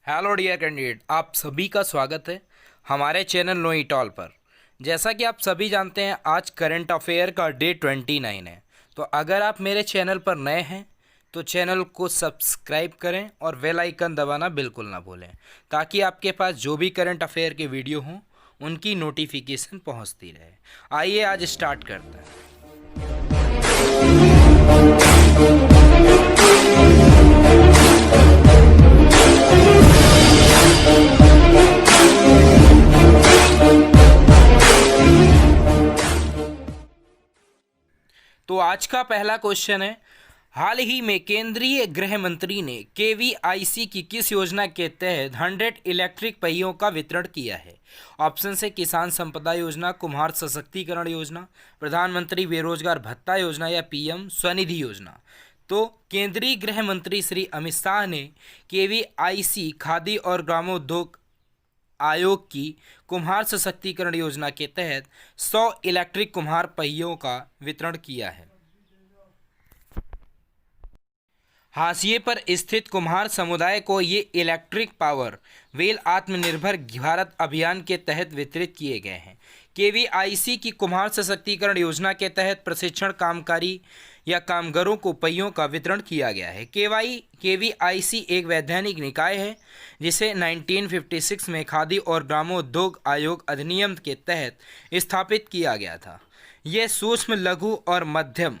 Hello dear candidate, आप सभी का स्वागत है हमारे चैनल नो इट ऑल पर। जैसा कि आप सभी जानते हैं, आज करंट अफेयर का डे 29 है। तो अगर आप मेरे चैनल पर नए हैं तो चैनल को सब्सक्राइब करें और बेल आइकन दबाना बिल्कुल ना भूलें, ताकि आपके पास जो भी करंट अफेयर के वीडियो हों उनकी नोटिफिकेशन पहुंचती रहे। आइए आज स्टार्ट करते हैं। तो आज का पहला क्वेश्चन है, हाल ही में केंद्रीय गृह मंत्री ने केवीआईसी की किस योजना के तहत 100 इलेक्ट्रिक पहियों का वितरण किया है? ऑप्शन से किसान संपदा योजना, कुम्हार सशक्तिकरण योजना, प्रधानमंत्री बेरोजगार भत्ता योजना या पीएम स्वनिधि योजना। तो केंद्रीय गृह मंत्री श्री अमित शाह ने केवीआईसी खादी और ग्रामोद्योग आयोग की कुम्हार सशक्तिकरण योजना के तहत 100 इलेक्ट्रिक कुम्हार पहियों का वितरण किया है। हाशिए पर स्थित कुम्हार समुदाय को ये इलेक्ट्रिक पावर व्हील आत्मनिर्भर भारत अभियान के तहत वितरित किए गए हैं। केवीआईसी की कुम्हार सशक्तिकरण योजना के तहत प्रशिक्षण कामगारी या कामगारों को पहियों का वितरण किया गया है। केवीआईसी एक वैधानिक निकाय है जिसे 1956 में खादी और ग्रामोद्योग आयोग अधिनियम के तहत स्थापित किया गया था। यह सूक्ष्म, लघु और मध्यम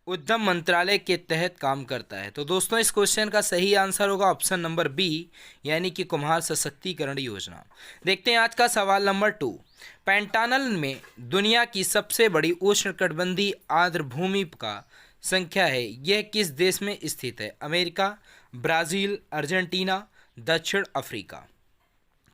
उद्यम मंत्रालय के तहत काम करता है। तो दोस्तों, इस क्वेश्चन का सही आंसर होगा ऑप्शन नंबर बी, यानी कि कुम्हार सशक्तिकरण योजना। देखते हैं आज का सवाल नंबर 2। पैंटानल में दुनिया की सबसे बड़ी उष्णकटिबंधीय आर्द्र भूमि का संख्या है, यह किस देश में स्थित है? अमेरिका, ब्राज़ील, अर्जेंटीना, दक्षिण अफ्रीका।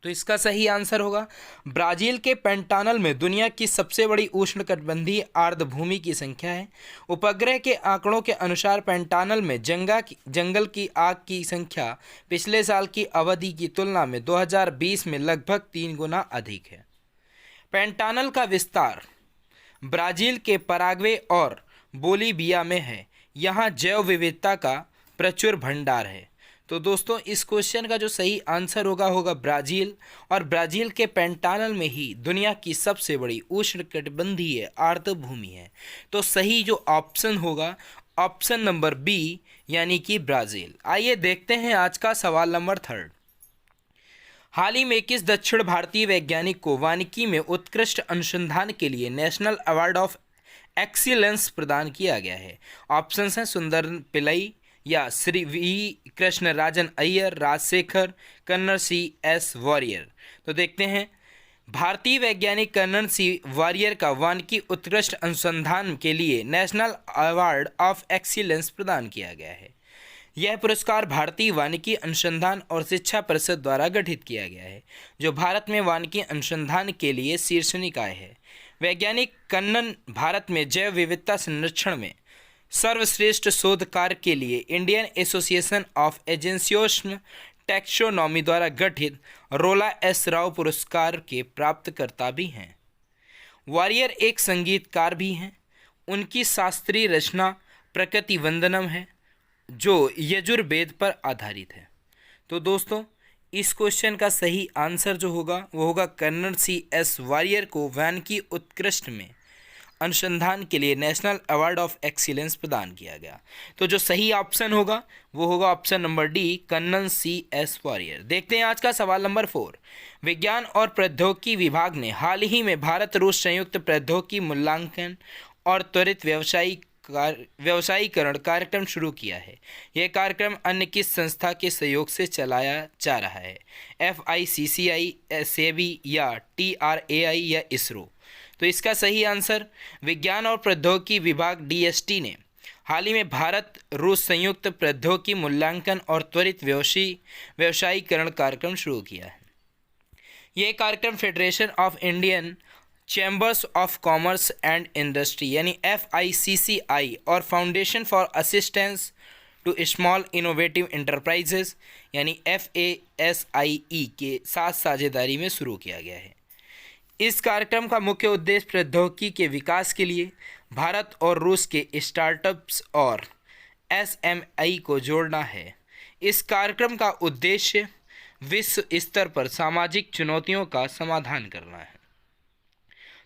तो इसका सही आंसर होगा ब्राजील के पैंटानल में दुनिया की सबसे बड़ी उष्णकटिबंधीय आर्द्र भूमि की संख्या है। उपग्रह के आंकड़ों के अनुसार पैंटानल में जंगल की आग की संख्या पिछले साल की अवधि की तुलना में 2020 में लगभग 3 गुना अधिक है। पैंटानल का विस्तार ब्राजील के पराग्वे और बोलीविया में है। यहाँ जैव विविधता का प्रचुर भंडार है। तो दोस्तों, इस क्वेश्चन का जो सही आंसर होगा ब्राज़ील, और ब्राज़ील के पैंटानल में ही दुनिया की सबसे बड़ी उष्णकटिबंधीय आर्द्र भूमि है। तो सही जो ऑप्शन होगा ऑप्शन नंबर बी, यानी कि ब्राज़ील। आइए देखते हैं आज का सवाल नंबर 3। हाल ही में किस दक्षिण भारतीय वैज्ञानिक को वानिकी में उत्कृष्ट अनुसंधान के लिए नेशनल अवार्ड ऑफ एक्सीलेंस प्रदान किया गया है? ऑप्शन हैं सुंदर पिल्लई या Shri V Krishnarajan Iyer, Rajasekhar, colonel C S Warrier. तो देखते हैं, भारतीय वैज्ञानिक कर्नल सी वॉरियर का वानिकी उत्कृष्ट अनुसंधान के लिए नेशनल अवार्ड ऑफ एक्सीलेंस प्रदान किया गया है। यह पुरस्कार भारतीय वानिकी अनुसंधान और शिक्षा परिषद द्वारा गठित किया गया है, जो भारत में वानिकी अनुसंधान के लिए शीर्ष निकाय है। वैज्ञानिक कन्नन भारत में जैव विविधता संरक्षण में सर्वश्रेष्ठ शोध कार्य के लिए इंडियन एसोसिएशन ऑफ एजेंसियों टैक्सोनॉमी द्वारा गठित रोला एस राव पुरस्कार के प्राप्तकर्ता भी हैं। वॉरियर एक संगीतकार भी हैं। उनकी शास्त्रीय रचना प्रकृति वंदनम है, जो यजुर्वेद पर आधारित है। तो दोस्तों, इस क्वेश्चन का सही आंसर जो होगा वो होगा कर्नल सी एस वॉरियर को वानिकी उत्कृष्ट में अनुसंधान के लिए नेशनल अवार्ड ऑफ एक्सीलेंस प्रदान किया गया। तो जो सही ऑप्शन होगा वो होगा option number D, colonel C S Warrier. देखते हैं आज का सवाल नंबर 4। विज्ञान और प्रौद्योगिकी विभाग ने हाल ही में भारत रूस संयुक्त प्रौद्योगिकी मूल्यांकन और त्वरित व्यवसायीकरण कार्यक्रम शुरू किया है। यह कार्यक्रम अन्य किस संस्था के सहयोग से चलाया जा रहा है? FICCI, सेबी या TRAI या इसरो। तो इसका सही आंसर विज्ञान और प्रौद्योगिकी विभाग DST ने हाल ही में भारत रूस संयुक्त प्रौद्योगिकी मूल्यांकन और त्वरित व्यवसायीकरण कार्यक्रम शुरू किया है। यह कार्यक्रम federation of Indian chambers of commerce and industry यानी FICCI और foundation for assistance to small innovative enterprises यानी FASIE के साथ साझेदारी में शुरू किया गया है। इस कार्यक्रम का मुख्य उद्देश्य प्रौद्योगिकी के विकास के लिए भारत और रूस के स्टार्टअप्स और SMI को जोड़ना है। इस कार्यक्रम का उद्देश्य विश्व स्तर पर सामाजिक चुनौतियों का समाधान करना है।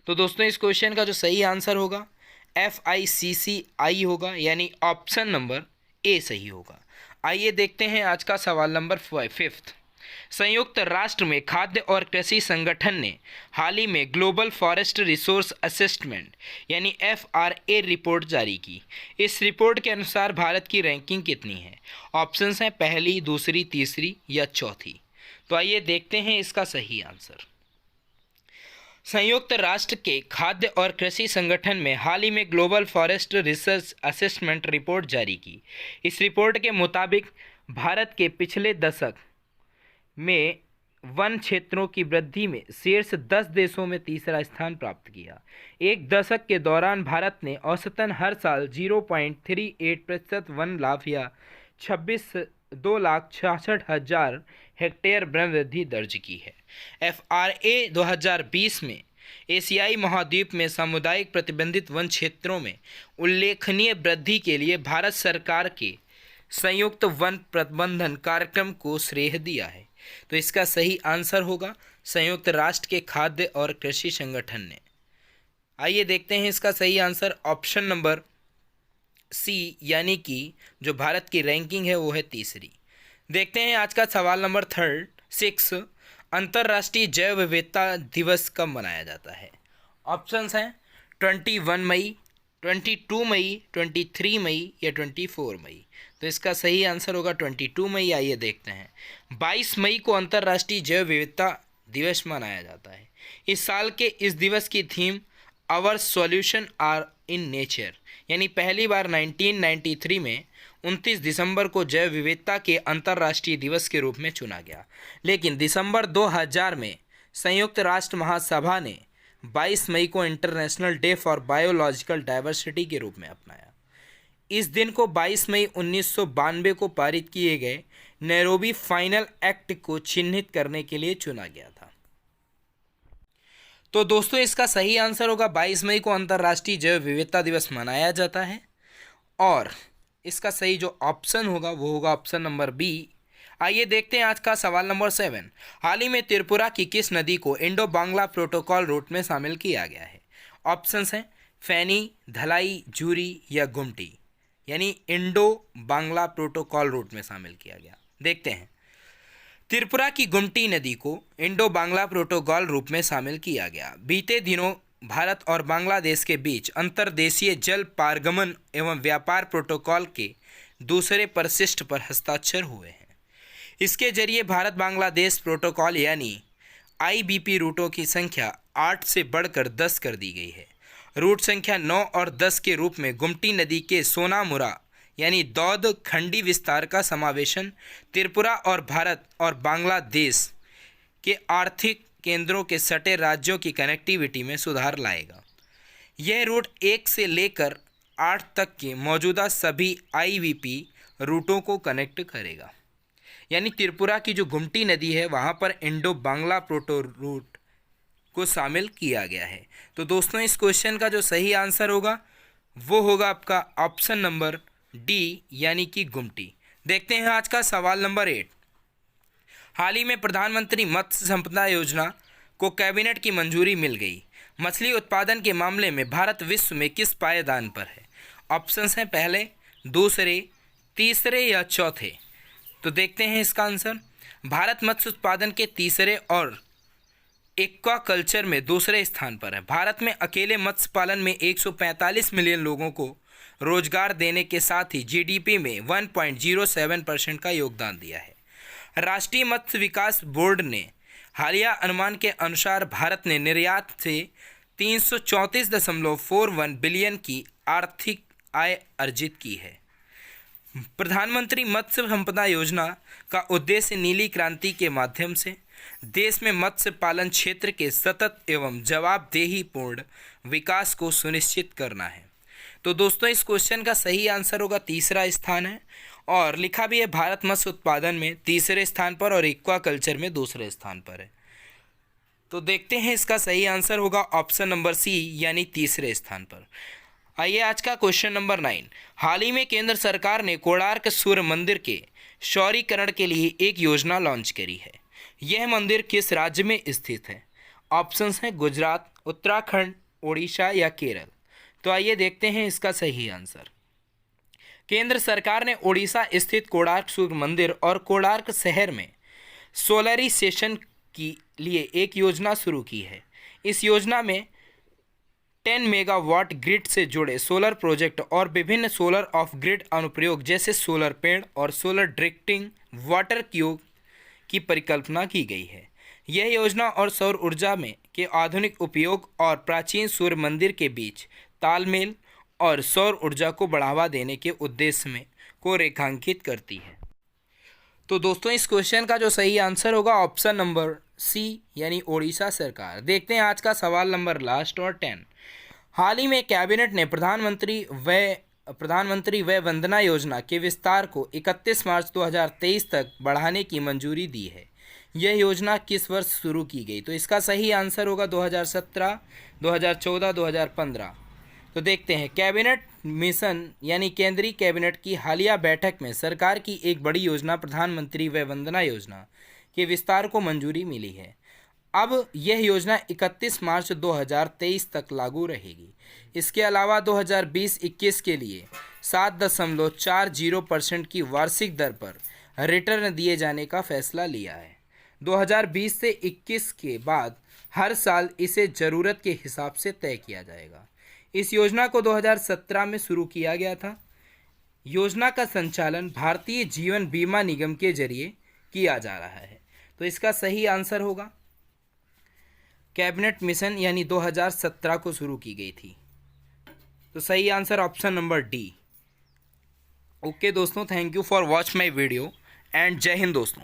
तो दोस्तों इस क्वेश्चन का जो सही आंसर होगा FICCI होगा, यानी ऑप्शन नंबर ए सही होगा। आइए देखते हैं आज का सवाल नंबर 5। संयुक्त राष्ट्र में खाद्य और कृषि संगठन ने हाल ही में ग्लोबल फॉरेस्ट रिसोर्स असेसमेंट यानी FRA रिपोर्ट जारी की। इस रिपोर्ट के अनुसार भारत की रैंकिंग कितनी है? ऑप्शंस हैं पहली, दूसरी, तीसरी या चौथी। तो आइए देखते हैं इसका सही आंसर। संयुक्त राष्ट्र के खाद्य और कृषि संगठन में हाल ही में global forest research assessment report जारी की। इस रिपोर्ट के मुताबिक भारत के पिछले दशक में वन क्षेत्रों की वृद्धि में शीर्ष 10 देशों में तीसरा स्थान प्राप्त किया। एक दशक के दौरान भारत ने औसतन हर साल 0.38% वन लाभ या 2,66,000 हेक्टेयर वन वृद्धि दर्ज की है। FRA 2020 में एशियाई महाद्वीप में सामुदायिक प्रतिबंधित वन क्षेत्रों में उल्लेखनीय वृद्धि के लिए भारत सरकार के संयुक्त वन प्रबंधन कार्यक्रम को श्रेय दिया है। तो इसका सही आंसर होगा संयुक्त राष्ट्र के खाद्य और कृषि संगठन ने। आइए देखते हैं इसका सही आंसर, ऑप्शन नंबर सी, यानी कि जो भारत की रैंकिंग है वो है तीसरी। देखते हैं आज का सवाल नंबर 6। अंतर्राष्ट्रीय जैव विविधता दिवस कब मनाया जाता है? ऑप्शंस हैं 21 मई, 22 मई, 23 मई या 24 मई। तो इसका सही आंसर होगा 22 मई। आइए देखते हैं। 22 मई को अंतर्राष्ट्रीय जैव विविधता दिवस मनाया जाता है। इस साल के इस दिवस की theme our solution are in nature, यानी पहली बार 1993 में 29 दिसंबर को जैव विविधता के अंतर्राष्ट्रीय दिवस के रूप में चुना गया, लेकिन दिसंबर 2000 में संयुक्त राष्ट्र महासभा ने 22 मई को international day for biological diversity के रूप में अपनाया। इस दिन को 22 मई 1992 को पारित किए गए नैरोबी फाइनल एक्ट को चिन्हित करने के लिए चुना गया था। तो दोस्तों इसका सही आंसर होगा 22 मई को अंतर्राष्ट्रीय जैव विविधता दिवस मनाया जाता है, और इसका सही जो ऑप्शन होगा वो होगा ऑप्शन नंबर बी। आइए देखते हैं आज का सवाल नंबर 7। हाल ही में त्रिपुरा की किस नदी को इंडो बांग्ला प्रोटोकॉल रूट में शामिल किया गया है? ऑप्शंस हैं फैनी, धलाई, जूरी या गुमटी, यानी इंडो बांग्ला प्रोटोकॉल रूट में शामिल किया गया। देखते हैं। त्रिपुरा की गुमटी नदी को इंडो बांग्ला प्रोटोकॉल रूप में शामिल किया गया। बीते दिनों भारत और बांग्लादेश के बीच अंतर्देशीय जल पारगमन एवं व्यापार प्रोटोकॉल के दूसरे परिशिष्ट पर हस्ताक्षर हुए हैं। इसके जरिए भारत बांग्लादेश प्रोटोकॉल यानी IBP रूटों की संख्या 8 से बढ़कर 10 कर दी गई है। रूट संख्या 9 और 10 के रूप में गुमटी नदी के सोनामुरा यानी दौद खंडी विस्तार का समावेशन त्रिपुरा और भारत और बांग्लादेश के आर्थिक केंद्रों के सटे राज्यों की कनेक्टिविटी में सुधार लाएगा। यह रूट 1 से लेकर 8 तक के मौजूदा सभी IBP रूटों को कनेक्ट करेगा। यानी त्रिपुरा की जो गुमटी नदी है वहाँ पर इंडो बांग्ला प्रोटो रूट को शामिल किया गया है। तो दोस्तों इस क्वेश्चन का जो सही आंसर होगा वो होगा आपका ऑप्शन नंबर डी, यानी कि गुमटी। देखते हैं आज का सवाल नंबर 8। हाल ही में प्रधानमंत्री मत्स्य संपदा योजना को कैबिनेट की मंजूरी मिल गई। मछली उत्पादन के मामले में भारत विश्व में किस पायदान पर है? ऑप्शंस हैं पहले, दूसरे, तीसरे या चौथे। तो देखते हैं इसका आंसर। भारत मत्स्य उत्पादन के तीसरे और एक्वा कल्चर में दूसरे स्थान पर है। भारत में अकेले मत्स्य पालन में 145 मिलियन लोगों को रोजगार देने के साथ ही GDP में 1.07% का योगदान दिया है। राष्ट्रीय मत्स्य विकास बोर्ड ने हालिया अनुमान के अनुसार भारत ने निर्यात से 334.41 बिलियन की आर्थिक आय अर्जित की है। प्रधानमंत्री मत्स्य संपदा योजना का उद्देश्य नीली क्रांति के माध्यम से देश में मत्स्य पालन क्षेत्र के सतत एवं जवाबदेहीपूर्ण विकास को सुनिश्चित करना है। तो दोस्तों इस क्वेश्चन का सही आंसर होगा तीसरा स्थान है, और लिखा भी है भारत मत्स्य उत्पादन में तीसरे स्थान पर और एक्वा कल्चर में दूसरे स्थान पर है। तो देखते हैं इसका सही आंसर होगा ऑप्शन नंबर सी, यानी तीसरे स्थान पर। आइए आज का क्वेश्चन नंबर 9। हाल ही में केंद्र सरकार ने कोणार्क सूर्य मंदिर के शौरीकरण के लिए एक योजना लॉन्च करी है। यह मंदिर किस राज्य में स्थित है? ऑप्शंस हैं गुजरात, उत्तराखंड, ओडिशा या केरल। तो आइए देखते हैं इसका सही आंसर। केंद्र सरकार ने ओडिशा स्थित कोणार्क सूर्य मंदिर और कोणार्क शहर में सोलराइजेशन के लिए एक योजना शुरू की है। इस योजना में 10 मेगावाट ग्रिड से जुड़े सोलर प्रोजेक्ट और विभिन्न सोलर ऑफ ग्रिड अनुप्रयोग जैसे सोलर पेड़ और सोलर डायरेक्टिंग वाटर क्यूब की परिकल्पना की गई है। यह योजना और सौर ऊर्जा में के आधुनिक उपयोग और प्राचीन सूर्य मंदिर के बीच तालमेल और सौर ऊर्जा को बढ़ावा देने के उद्देश्य में को रेखांकित करती है। तो दोस्तों इस क्वेश्चन का जो सही आंसर होगा ऑप्शन नंबर सी यानी ओडिशा सरकार। देखते हैं आज का सवाल नंबर लास्ट और 10। हाल ही में कैबिनेट ने प्रधानमंत्री वय वंदना योजना के विस्तार को 31 मार्च 2023 तक बढ़ाने की मंजूरी दी है। यह योजना किस वर्ष शुरू की गई? तो इसका सही आंसर होगा 2017, 2014, 2015। तो देखते हैं कैबिनेट मिशन यानी केंद्रीय कैबिनेट की हालिया बैठक में सरकार की एक बड़ी योजना प्रधानमंत्री वय वंदना योजना के विस्तार को मंजूरी मिली है। अब यह योजना 31 मार्च 2023 तक लागू रहेगी। इसके अलावा 2020-21 के लिए 7.40% की वार्षिक दर पर रिटर्न दिए जाने का फैसला लिया है। 2020 से 21 के बाद हर साल इसे ज़रूरत के हिसाब से तय किया जाएगा। इस योजना को 2017 में शुरू किया गया था। योजना का संचालन भारतीय जीवन बीमा निगम के जरिए किया जा रहा है। तो इसका सही आंसर होगा कैबिनेट मिशन यानी 2017 को शुरू की गई थी। तो सही answer option number D. Okay दोस्तों, thank you for watch my video and जय हिंद दोस्तों।